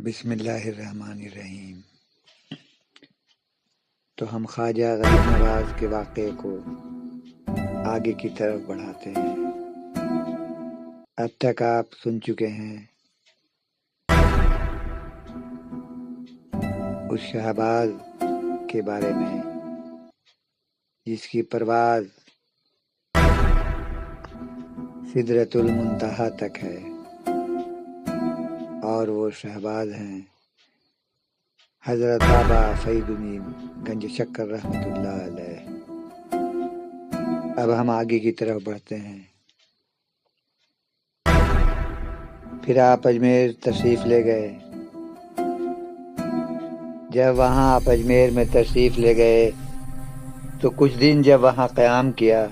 بسم اللہ الرحمن الرحیم۔ تو ہم خواجہ غریب نواز کے واقعے کو آگے کی طرف بڑھاتے ہیں۔ اب تک آپ سن چکے ہیں اس شہباز کے بارے میں جس کی پرواز سدرۃ المنتہا تک ہے، اور وہ شہباز ہیں حضرت بابا فیض الدین گنج شکر رحمۃ اللہ علیہ۔ اب ہم آگے کی طرف بڑھتے ہیں۔ پھر آپ اجمیر تشریف لے گئے۔ جب وہاں آپ اجمیر میں تشریف لے گئے تو کچھ دن جب وہاں قیام کیا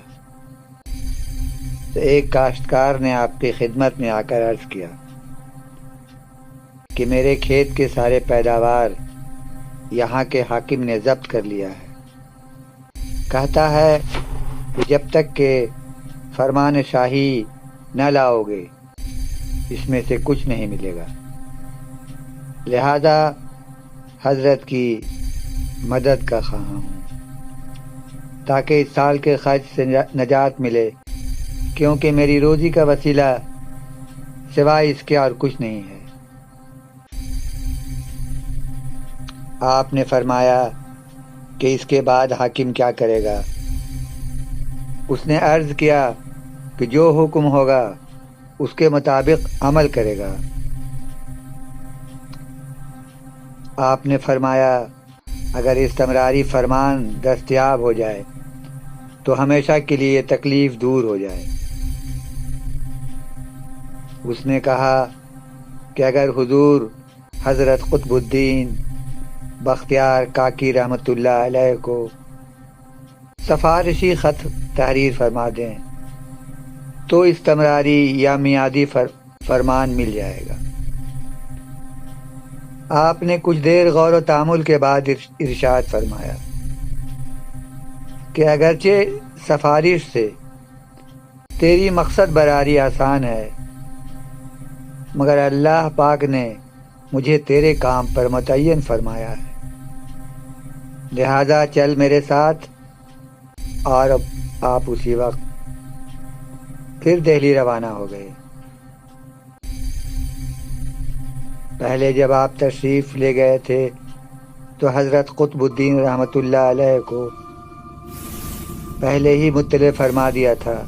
تو ایک کاشتکار نے آپ کی خدمت میں آ کر عرض کیا کہ میرے کھیت کے سارے پیداوار یہاں کے حاکم نے ضبط کر لیا ہے۔ کہتا ہے کہ جب تک کہ فرمان شاہی نہ لاؤ گے اس میں سے کچھ نہیں ملے گا، لہذا حضرت کی مدد کا خواہاں ہوں تاکہ اس سال کے خرچ سے نجات ملے، کیونکہ میری روزی کا وسیلہ سوائے اس کے اور کچھ نہیں ہے۔ آپ نے فرمایا کہ اس کے بعد حاکم کیا کرے گا؟ اس نے عرض کیا کہ جو حکم ہوگا اس کے مطابق عمل کرے گا۔ آپ نے فرمایا اگر استمراری فرمان دستیاب ہو جائے تو ہمیشہ کے لیے تکلیف دور ہو جائے۔ اس نے کہا کہ اگر حضور حضرت قطب الدین بختیار کاکی رحمۃ اللہ علیہ کو سفارشی خط تحریر فرما دیں تو استمراری یا میعادی فرمان مل جائے گا۔ آپ نے کچھ دیر غور و تأمل کے بعد ارشاد فرمایا کہ اگرچہ سفارش سے تیری مقصد براری آسان ہے، مگر اللہ پاک نے مجھے تیرے کام پر متعین فرمایا ہے، لہذا چل میرے ساتھ۔ اور اب آپ اسی وقت پھر دہلی روانہ ہو گئے۔ پہلے جب آپ تشریف لے گئے تھے تو حضرت قطب الدین رحمۃ اللہ علیہ کو پہلے ہی مطلع فرما دیا تھا،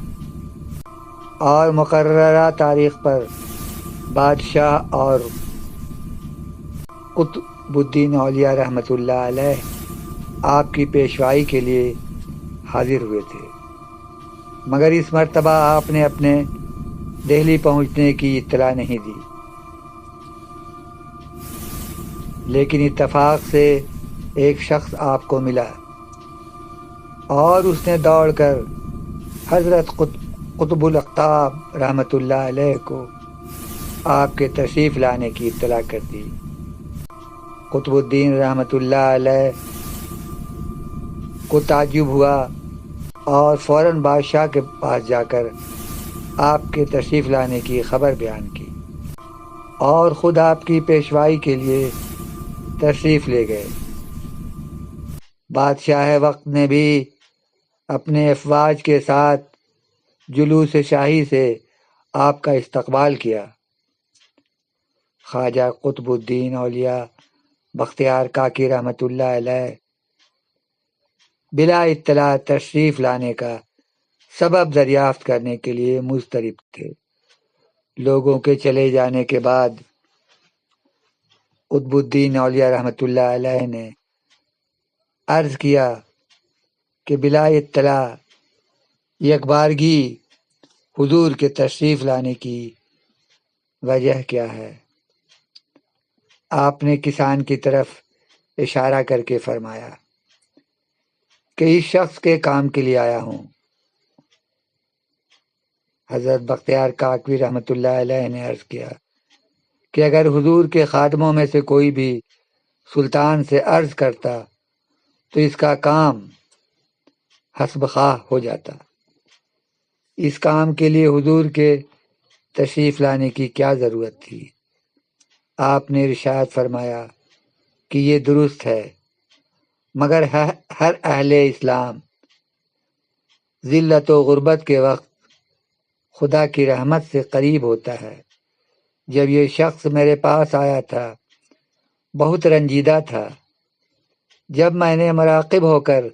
اور مقررہ تاریخ پر بادشاہ اور قطب الدین اولیاء رحمۃ اللہ علیہ آپ کی پیشوائی کے لیے حاضر ہوئے تھے، مگر اس مرتبہ آپ نے اپنے دہلی پہنچنے کی اطلاع نہیں دی، لیکن اتفاق سے ایک شخص آپ کو ملا اور اس نے دوڑ کر حضرت قطب الاقطاب رحمۃ اللہ علیہ کو آپ کے تشریف لانے کی اطلاع کر دی۔ قطب الدین رحمۃ اللہ علیہ کو تعجب ہوا اور فوراً بادشاہ کے پاس جا کر آپ کے تشریف لانے کی خبر بیان کی اور خود آپ کی پیشوائی کے لیے تشریف لے گئے۔ بادشاہ وقت نے بھی اپنے افواج کے ساتھ جلوس شاہی سے آپ کا استقبال کیا۔ خواجہ قطب الدین اولیاء بختیار کاکی رحمۃ اللہ علیہ بلا اطلاع تشریف لانے کا سبب دریافت کرنے کے لیے مضطرب تھے۔ لوگوں کے چلے جانے کے بعد قطب الدین اولیاء رحمۃ اللہ علیہ نے عرض کیا کہ بلا اطلاع یکبارگی حضور کے تشریف لانے کی وجہ کیا ہے؟ آپ نے کسان کی طرف اشارہ کر کے فرمایا کہ اس شخص کے کام کے لیے آیا ہوں۔ حضرت بختیار کاکی رحمۃ اللہ علیہ نے عرض کیا کہ اگر حضور کے خادموں میں سے کوئی بھی سلطان سے عرض کرتا تو اس کا کام حسب خواہ ہو جاتا، اس کام کے لیے حضور کے تشریف لانے کی کیا ضرورت تھی؟ آپ نے ارشاد فرمایا کہ یہ درست ہے، مگر ہر اہل اسلام ذلت و غربت کے وقت خدا کی رحمت سے قریب ہوتا ہے۔ جب یہ شخص میرے پاس آیا تھا بہت رنجیدہ تھا۔ جب میں نے مراقب ہو کر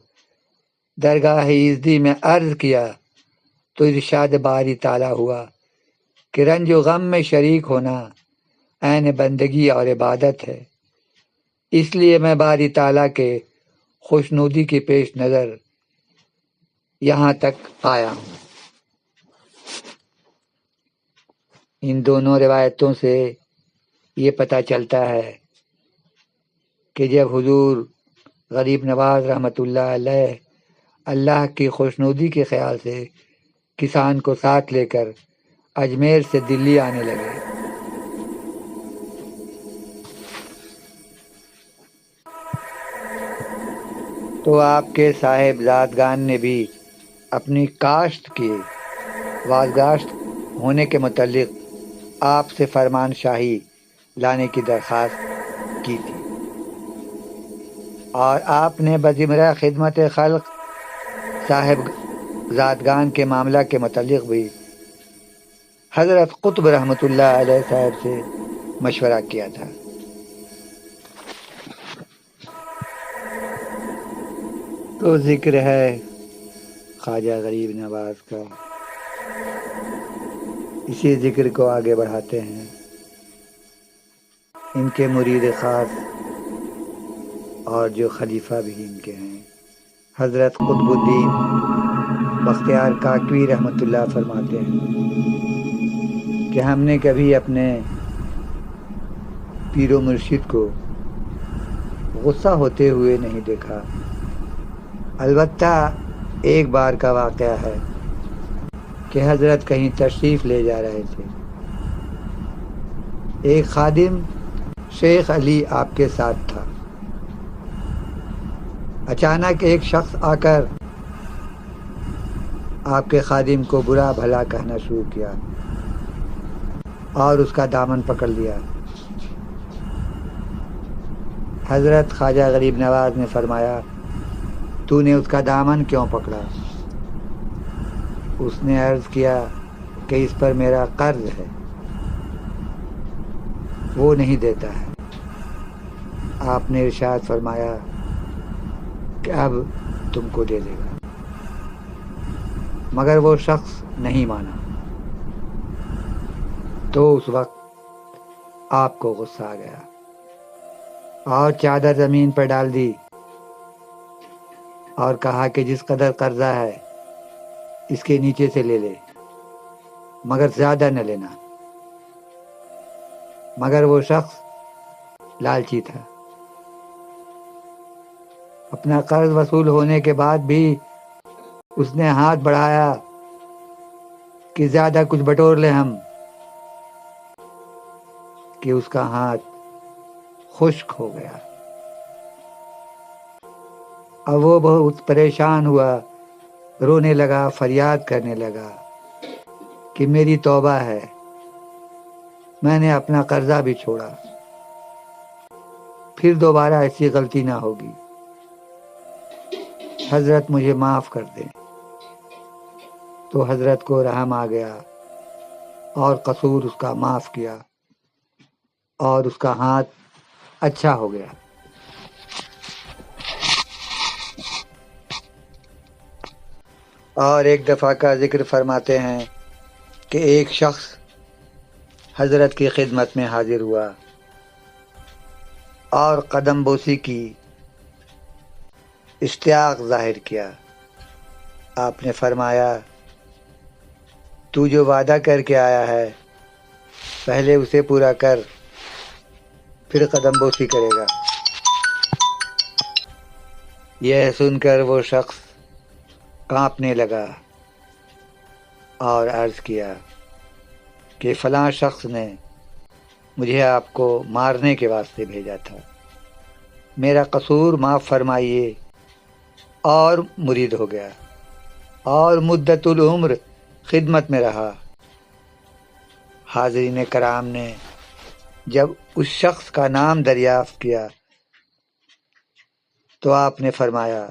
درگاہ ایزدی میں عرض کیا تو ارشاد باری تعالیٰ ہوا کہ رنج و غم میں شریک ہونا عین بندگی اور عبادت ہے، اس لیے میں باری تعالیٰ کے خوشنودی کے پیش نظر یہاں تک آیا ہوں۔ ان دونوں روایتوں سے یہ پتہ چلتا ہے کہ جب حضور غریب نواز رحمۃ اللہ علیہ اللہ کی خوشنودی کے خیال سے کسان کو ساتھ لے کر اجمیر سے دلی آنے لگے تو آپ کے صاحب زادگان نے بھی اپنی کاشت کی واگزاشت ہونے کے متعلق آپ سے فرمان شاہی لانے کی درخواست کی تھی، اور آپ نے بذمرہ خدمت خلق صاحب زادگان کے معاملہ کے متعلق بھی حضرت قطب رحمۃ اللہ علیہ صاحب سے مشورہ کیا تھا۔ تو ذکر ہے خواجہ غریب نواز کا، اسی ذکر کو آگے بڑھاتے ہیں۔ ان کے مرید خاص اور جو خلیفہ بھی ان کے ہیں حضرت قطب الدین بختیار کاکوی رحمۃ اللہ فرماتے ہیں کہ ہم نے کبھی اپنے پیر و مرشد کو غصہ ہوتے ہوئے نہیں دیکھا، البتہ ایک بار کا واقعہ ہے کہ حضرت کہیں تشریف لے جا رہے تھے، ایک خادم شیخ علی آپ کے ساتھ تھا۔ اچانک ایک شخص آ کر آپ کے خادم کو برا بھلا کہنا شروع کیا اور اس کا دامن پکڑ لیا۔ حضرت خواجہ غریب نواز نے فرمایا، تو نے اس کا دامن کیوں پکڑا؟ اس نے عرض کیا کہ اس پر میرا قرض ہے، وہ نہیں دیتا ہے۔ آپ نے ارشاد فرمایا کہ اب تم کو دے دے گا، مگر وہ شخص نہیں مانا۔ تو اس وقت آپ کو غصہ آ گیا اور چادر زمین پر ڈال دی اور کہا کہ جس قدر قرضہ ہے اس کے نیچے سے لے لے، مگر زیادہ نہ لینا۔ مگر وہ شخص لالچی تھا، اپنا قرض وصول ہونے کے بعد بھی اس نے ہاتھ بڑھایا کہ زیادہ کچھ بٹور لیں ہم، کہ اس کا ہاتھ خشک ہو گیا۔ اب وہ بہت پریشان ہوا، رونے لگا، فریاد کرنے لگا کہ میری توبہ ہے، میں نے اپنا قرضہ بھی چھوڑا، پھر دوبارہ ایسی غلطی نہ ہوگی، حضرت مجھے معاف کر دیں۔ تو حضرت کو رحم آ گیا اور قصور اس کا معاف کیا اور اس کا ہاتھ اچھا ہو گیا۔ اور ایک دفعہ کا ذکر فرماتے ہیں کہ ایک شخص حضرت کی خدمت میں حاضر ہوا اور قدم بوسی کی اشتیاق ظاہر کیا۔ آپ نے فرمایا، تو جو وعدہ کر کے آیا ہے پہلے اسے پورا کر، پھر قدم بوسی کرے گا۔ یہ سن کر وہ شخص کانپنے لگا اور عرض کیا کہ فلاں شخص نے مجھے آپ کو مارنے کے واسطے بھیجا تھا، میرا قصور معاف فرمائیے، اور مرید ہو گیا اور مدت العمر خدمت میں رہا۔ حاضرین کرام نے جب اس شخص کا نام دریافت کیا تو آپ نے فرمایا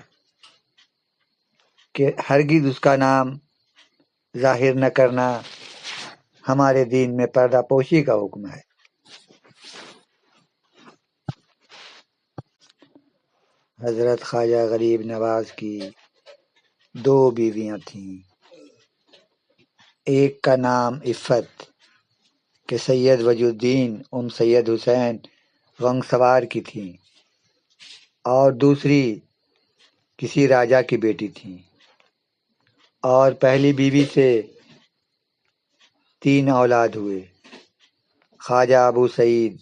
کہ ہرگز اس کا نام ظاہر نہ کرنا ہمارے دین میں پردہ پوشی کا حکم ہے۔ حضرت خواجہ غریب نواز کی 2 بیویاں تھیں، ایک کا نام عفت کہ سید وجود الدین سید حسین غنگ سوار کی تھیں، اور دوسری کسی راجا کی بیٹی تھیں، اور پہلی بیوی سے 3 اولاد ہوئے، خواجہ ابو سعید،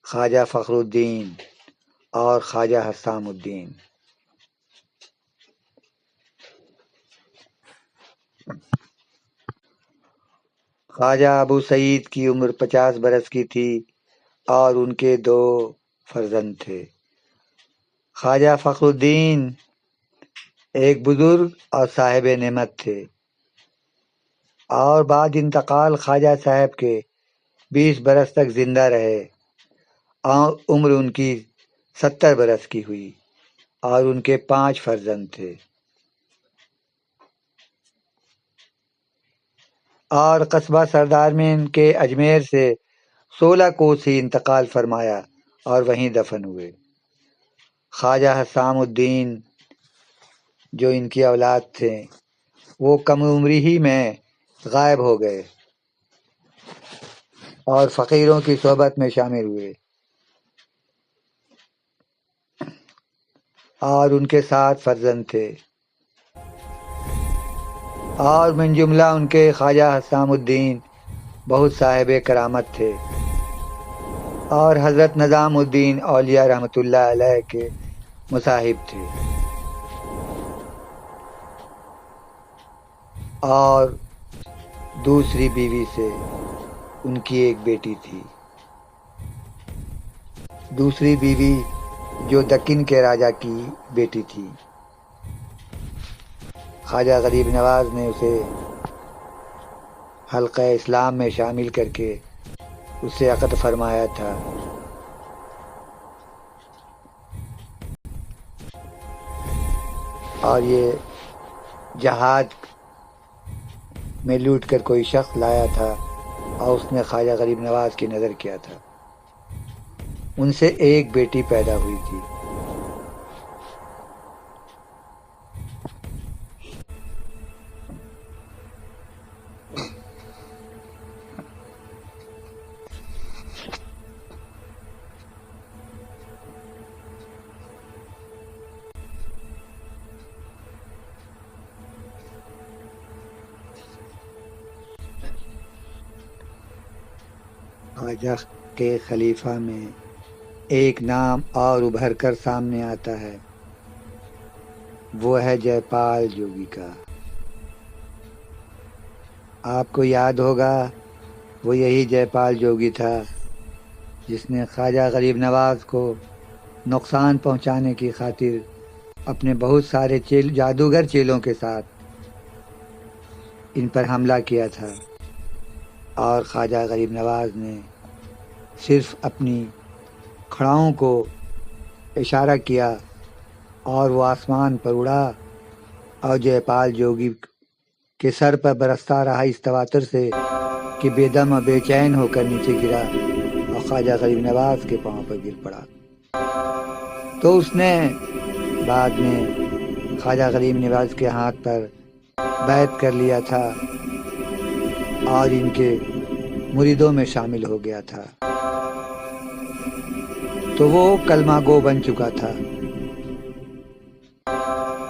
خواجہ فخر الدین اور خواجہ حسام الدین۔ خواجہ ابو سعید کی عمر 50 برس کی تھی اور ان کے 2 فرزند تھے۔ خواجہ فخر الدین ایک بزرگ اور صاحب نعمت تھے، اور بعد انتقال خواجہ صاحب کے 20 برس تک زندہ رہے، اور عمر ان کی 70 برس کی ہوئی، اور ان کے 5 فرزند تھے۔ اور قصبہ سردار میں ان کے اجمیر سے 16 کوس ہی انتقال فرمایا اور وہیں دفن ہوئے۔ خواجہ حسام الدین جو ان کی اولاد تھے وہ کم عمری ہی میں غائب ہو گئے اور فقیروں کی صحبت میں شامل ہوئے، اور ان کے 7 فرزند تھے، اور من جملہ ان کے خواجہ حسام الدین بہت صاحب کرامت تھے، اور حضرت نظام الدین اولیاء رحمۃ اللہ علیہ کے مصاحب تھے، اور دوسری بیوی سے ان کی ایک بیٹی تھی۔ دوسری بیوی جو دکن کے راجا کی بیٹی تھی، خواجہ غریب نواز نے اسے حلقہ اسلام میں شامل کر کے اسے عقد فرمایا تھا۔ اور یہ جہاد میں لوٹ کر کوئی شخص لایا تھا اور اس نے خواجہ غریب نواز کی نظر کیا تھا، ان سے ایک بیٹی پیدا ہوئی تھی۔ خواجہ کے خلیفہ میں ایک نام اور ابھر کر سامنے آتا ہے، وہ ہے جے پال جوگی کا۔ آپ کو یاد ہوگا وہ یہی جے پال جوگی تھا جس نے خواجہ غریب نواز کو نقصان پہنچانے کی خاطر اپنے بہت سارے جادوگر چیلوں کے ساتھ ان پر حملہ کیا تھا، اور خواجہ غریب نواز نے صرف اپنی کھڑاؤں کو اشارہ کیا اور وہ آسمان پر اڑا اور جے پال جوگی کے سر پر برستا رہا اس تواتر سے کہ بے دم و بے چین ہو کر نیچے گرا اور خواجہ غریب نواز کے پاؤں پر گر پڑا۔ تو اس نے بعد میں خواجہ غریب نواز کے ہاتھ پر بیعت کر لیا تھا اور ان کے مریدوں میں شامل ہو گیا تھا، تو وہ کلمہ گو بن چکا تھا۔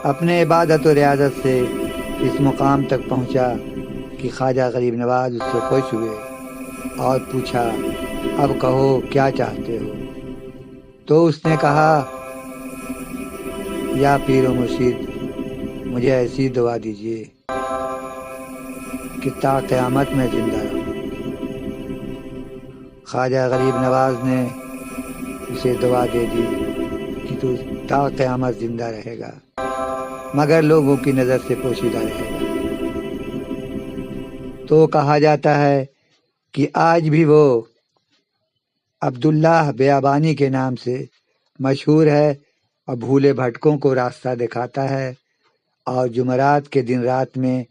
اپنے عبادت و ریاضت سے اس مقام تک پہنچا کہ خواجہ غریب نواز اس سے خوش ہوئے اور پوچھا، اب کہو کیا چاہتے ہو؟ تو اس نے کہا، یا پیر و مرشد مجھے ایسی دعا دیجیے کہ تا قیامت میں زندہ رہوں۔ خواجہ غریب نواز نے اسے دعا دے دی کہ تو تا قیامت زندہ رہے گا مگر لوگوں کی نظر سے پوشیدہ رہے گا۔ تو کہا جاتا ہے کہ آج بھی وہ عبداللہ بیابانی کے نام سے مشہور ہے اور بھولے بھٹکوں کو راستہ دکھاتا ہے، اور جمعرات کے دن رات میں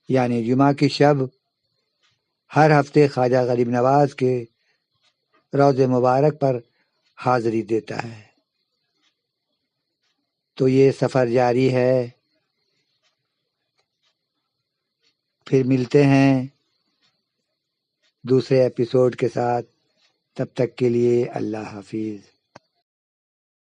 یعنی جمعہ کی شب ہر ہفتے خواجہ غریب نواز کے روض مبارک پر حاضری دیتا ہے۔ تو یہ سفر جاری ہے، پھر ملتے ہیں دوسرے ایپیسوڈ کے ساتھ، تب تک کے لیے اللہ حافظ۔